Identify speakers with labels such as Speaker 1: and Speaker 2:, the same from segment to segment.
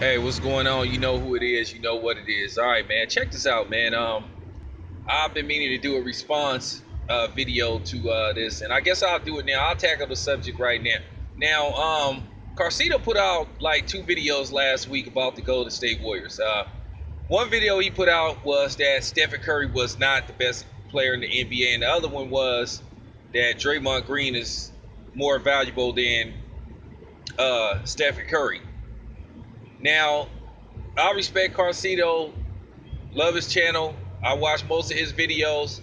Speaker 1: Hey, what's going on? You know who it is. You know what it is. All right, man. Check this out, man. I've been meaning to do a response video to this, and I guess I'll do it now. I'll tackle the subject right now. Karceno put out like two videos last week about the Golden State Warriors. One video he put out was that Stephen Curry was not the best player in the NBA, and the other one was that Draymond Green is more valuable than Stephen Curry. Now, I respect Karceno, love his channel. I watch most of his videos,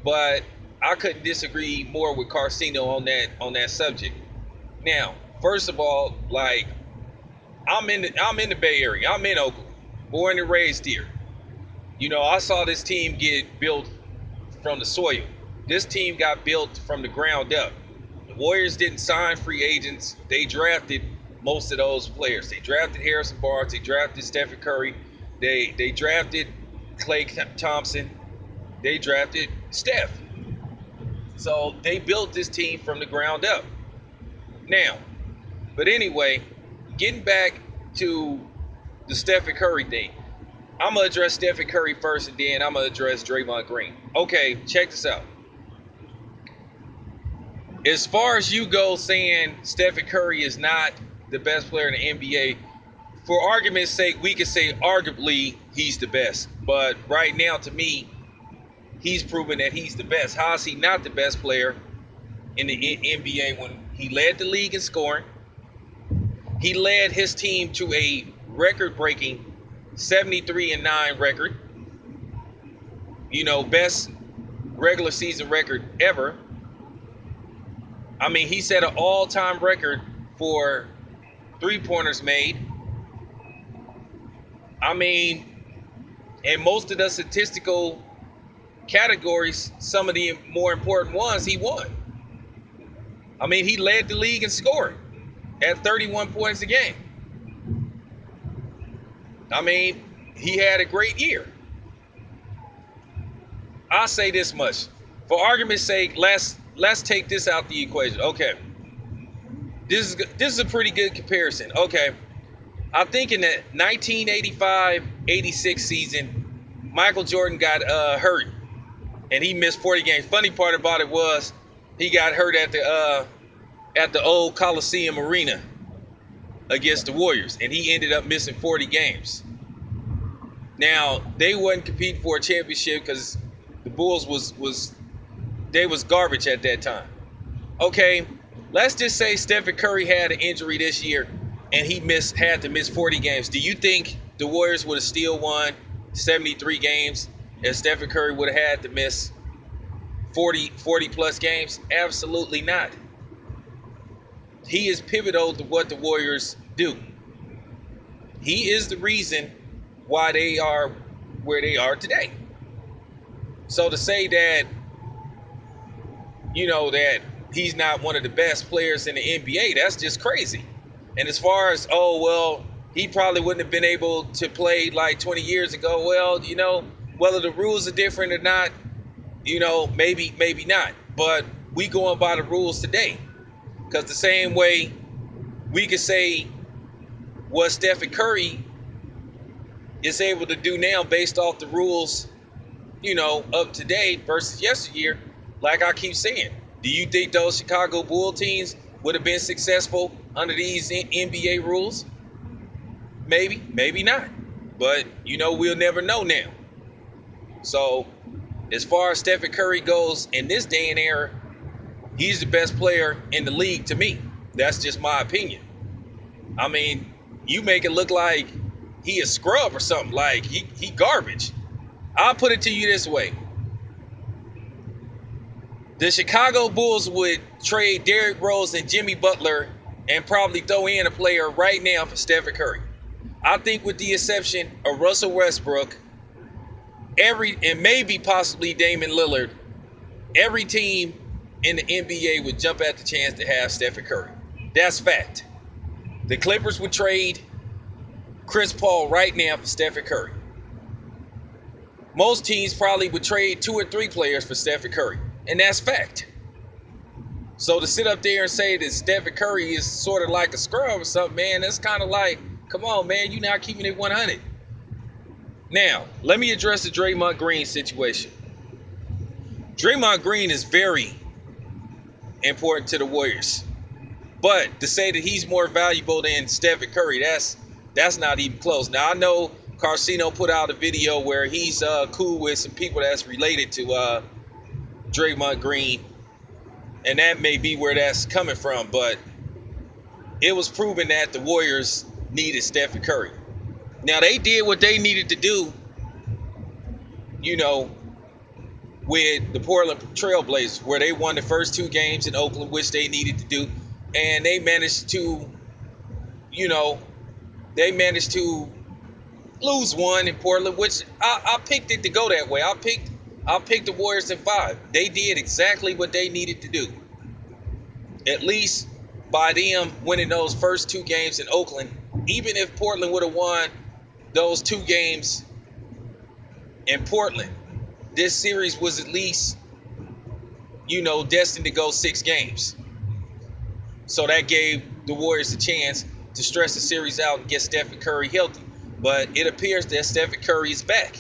Speaker 1: but I couldn't disagree more with Karceno on that subject. Now, first of all, like I'm in the Bay Area. I'm in Oakland, born and raised here. I saw this team get built from the soil. This team got built from the ground up. The Warriors didn't sign free agents. They drafted most of those players. They drafted Harrison Barnes. They drafted Stephen Curry. They drafted Klay Thompson. They drafted Steph. So they built this team from the ground up. Now, but anyway, getting back to the Stephen Curry thing, I'm going to address Stephen Curry first, and then I'm going to address Draymond Green. Okay, check this out. As far as you go saying Stephen Curry is not the best player in the NBA, for argument's sake, we could say arguably he's the best. But right now, to me, he's proven that he's the best. How is he not the best player in the NBA when he led the league in scoring? He led his team to a record-breaking 73-9 record. Best regular season record ever. I mean, he set an all-time record for three-pointers made. I mean, in most of the statistical categories, some of the more important ones, he won. I mean, he led the league in scoring at 31 points a game. I mean, he had a great year. I'll say this much. For argument's sake, let's take this out the equation. Okay. This is a pretty good comparison. Okay. I think in the 1985-86 season, Michael Jordan got hurt and he missed 40 games. Funny part about it was he got hurt at the old Coliseum Arena against the Warriors, and he ended up missing 40 games. Now, they wasn't competing for a championship because the Bulls was garbage at that time. Okay, let's just say Stephen Curry had an injury this year and he had to miss 40 games. Do you think the Warriors would have still won 73 games if Stephen Curry would have had to miss 40 plus games? Absolutely not. He is pivotal to what the Warriors do. He is the reason why they are where they are today. So to say that, that he's not one of the best players in the NBA, that's just crazy. And as far as, he probably wouldn't have been able to play like 20 years ago. Well, whether the rules are different or not, maybe not. But we going by the rules today. Because the same way we could say what Stephen Curry is able to do now based off the rules, of today versus yesteryear, like I keep saying. Do you think those Chicago Bulls teams would have been successful under these NBA rules? Maybe, maybe not. But, we'll never know now. So, as far as Stephen Curry goes in this day and era, he's the best player in the league to me. That's just my opinion. I mean, you make it look like he a scrub or something, like he garbage. I'll put it to you this way. The Chicago Bulls would trade Derrick Rose and Jimmy Butler and probably throw in a player right now for Stephen Curry. I think with the exception of Russell Westbrook, and maybe possibly Damian Lillard, every team in the NBA would jump at the chance to have Stephen Curry. That's fact. The Clippers would trade Chris Paul right now for Stephen Curry. Most teams probably would trade 2 or 3 players for Stephen Curry. And that's fact. So to sit up there and say that Stephen Curry is sort of like a scrub or something, man, that's kind of like Come on, man. You're not keeping it 100. Now, let me address the Draymond Green situation. Draymond Green is very important to the Warriors. But to say that he's more valuable than Stephen Curry, that's not even close. Now, I know Karceno put out a video where he's cool with some people that's related to Draymond Green, and that may be where that's coming from. But it was proven that the Warriors needed Stephen Curry. Now, they did what they needed to do, you know, with the Portland Trailblazers, where they won the first 2 games in Oakland, which they needed to do. And they managed to, you know, lose one in Portland, which I picked it to go that way. I picked the Warriors in 5. They did exactly what they needed to do. At least by them winning those first 2 games in Oakland, even if Portland would have won those 2 games in Portland, this series was at least, you know, destined to go 6 games. So that gave the Warriors a chance to stretch the series out and get Stephen Curry healthy. But it appears that Stephen Curry is back.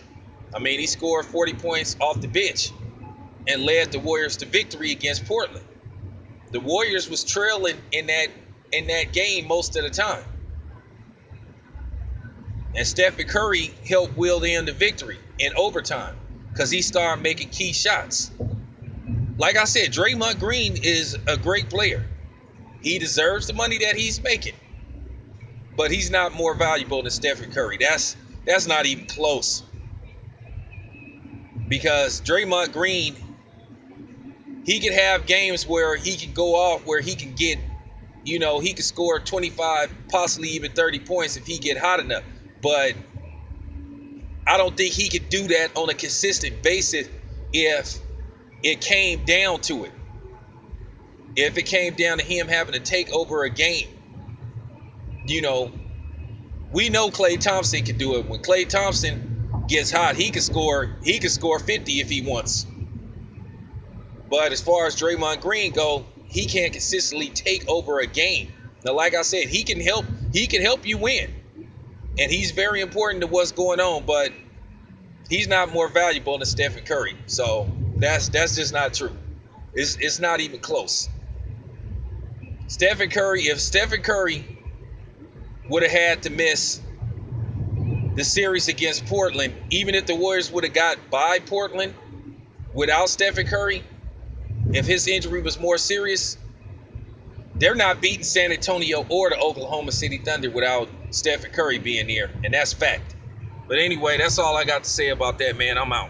Speaker 1: I mean, he scored 40 points off the bench and led the Warriors to victory against Portland. The Warriors was trailing in that game most of the time. And Stephen Curry helped wield in the victory in overtime because he started making key shots. Like I said, Draymond Green is a great player. He deserves the money that he's making. But he's not more valuable than Stephen Curry. That's not even close. Because Draymond Green, he could have games where he can go off, where he can get, you know, he could score 25, possibly even 30 points if he get hot enough. But I don't think he could do that on a consistent basis if it came down to it. If it came down to him having to take over a game. You know, we know Klay Thompson can do it. When Klay Thompson gets hot, he can score 50 if he wants. But as far as Draymond Green go, he can't consistently take over a game. Now, like I said, he can help you win. And he's very important to what's going on, but he's not more valuable than Stephen Curry. So that's just not true. It's not even close. If Stephen Curry would have had to miss the series against Portland, even if the Warriors would have got by Portland without Stephen Curry, if his injury was more serious, they're not beating San Antonio or the Oklahoma City Thunder without Stephen Curry being there, and that's fact. But anyway, that's all I got to say about that, man. I'm out.